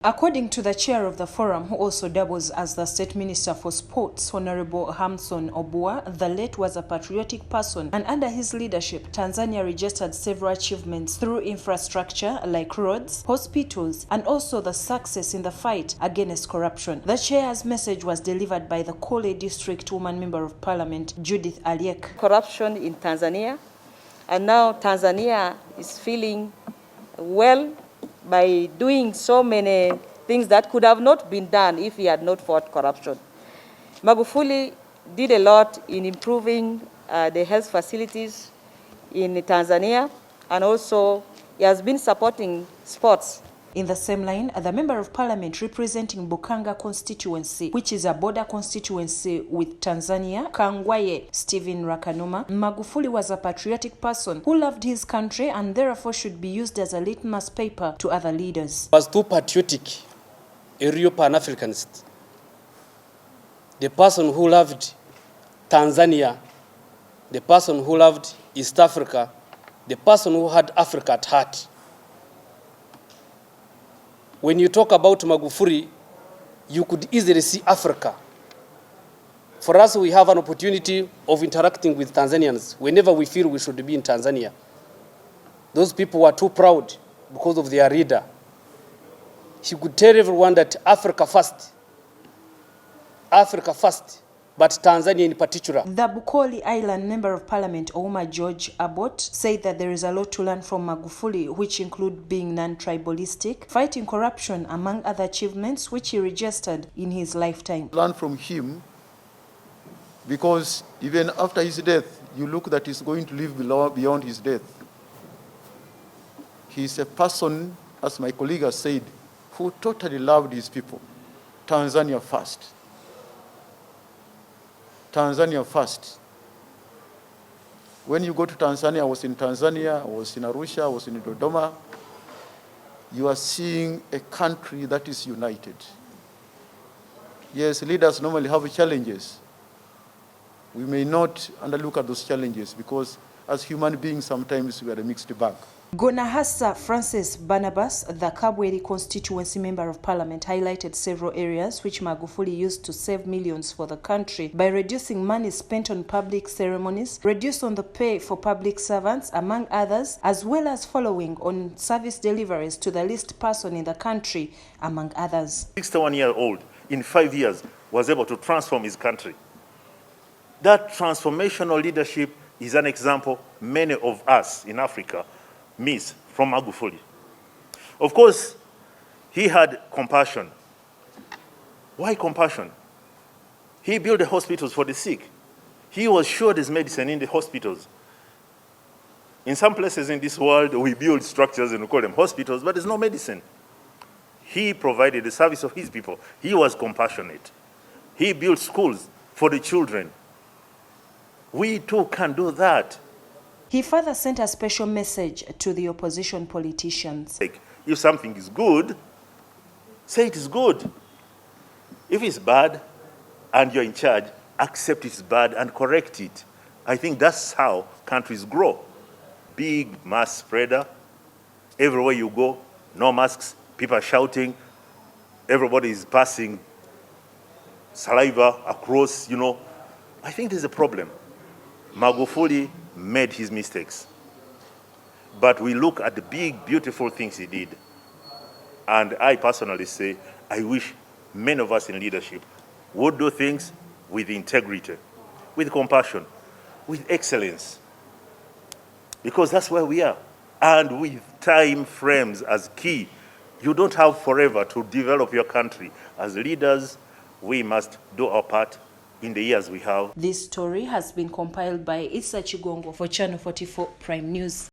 According to the chair of the forum, who also doubles as the State Minister for Sports, Honorable Hamson Obua, the late was a patriotic person, and under his leadership, Tanzania registered several achievements through infrastructure like roads, hospitals, and also the success in the fight against corruption. The chair's message was delivered by the Kole District Woman Member of Parliament, Judith Aliek. Corruption in Tanzania, and now Tanzania is feeling well by doing so many things that could have not been done if he had not fought corruption. Magufuli did a lot in improving the health facilities in Tanzania, and also he has been supporting sports. In the same line, the Member of Parliament representing Bukanga constituency, which is a border constituency with Tanzania, Kangwaye Stephen Rakanuma, Magufuli was a patriotic person who loved his country and therefore should be used as a litmus paper to other leaders. Was too patriotic, a real Pan-Africanist. The person who loved Tanzania, the person who loved East Africa, the person who had Africa at heart. When you talk about Magufuli, you could easily see Africa. For us, we have an opportunity of interacting with Tanzanians whenever we feel we should be in Tanzania. Those people were too proud because of their leader. He could tell everyone that Africa first, but Tanzania in particular. The Bukoli Island Member of Parliament, Ouma George Abbott, said that there is a lot to learn from Magufuli, which include being non-tribalistic, fighting corruption, among other achievements which he registered in his lifetime. Learn from him, because even after his death, you look that he's going to live beyond his death. He's a person, as my colleague has said, who totally loved his people. Tanzania first. Tanzania first. When you go to Tanzania, I was in Tanzania, I was in Arusha, I was in Dodoma, you are seeing a country that is united. Yes, leaders normally have challenges. We may not underlook at those challenges because as human beings, sometimes we are a mixed bag. Gonahasa Francis Barnabas, the Kabweri constituency Member of Parliament, highlighted several areas which Magufuli used to save millions for the country by reducing money spent on public ceremonies, reduced on the pay for public servants, among others, as well as following on service deliveries to the least person in the country, among others. 61-year-old in 5 years was able to transform his country. That transformational leadership is an example many of us in Africa miss from Magufuli. Of course, he had compassion. Why compassion? He built the hospitals for the sick. He was sure there's medicine in the hospitals. In some places in this world, we build structures and we call them hospitals, but there's no medicine. He provided the service of his people. He was compassionate. He built schools for the children. We too can do that. He further sent a special message to the opposition politicians. If something is good, say it is good. If it's bad and you're in charge, accept it's bad and correct it. I think that's how countries grow. Big mass spreader, everywhere you go, no masks, people are shouting, everybody is passing saliva across, you know. I think there's a problem. Magufuli made his mistakes. But we look at the big, beautiful things he did. And I personally say, I wish many of us in leadership would do things with integrity, with compassion, with excellence. Because that's where we are. And with time frames as key. You don't have forever to develop your country. As leaders, we must do our part in the years we have. This story has been compiled by Issa Chigongo for Channel 44 Prime News.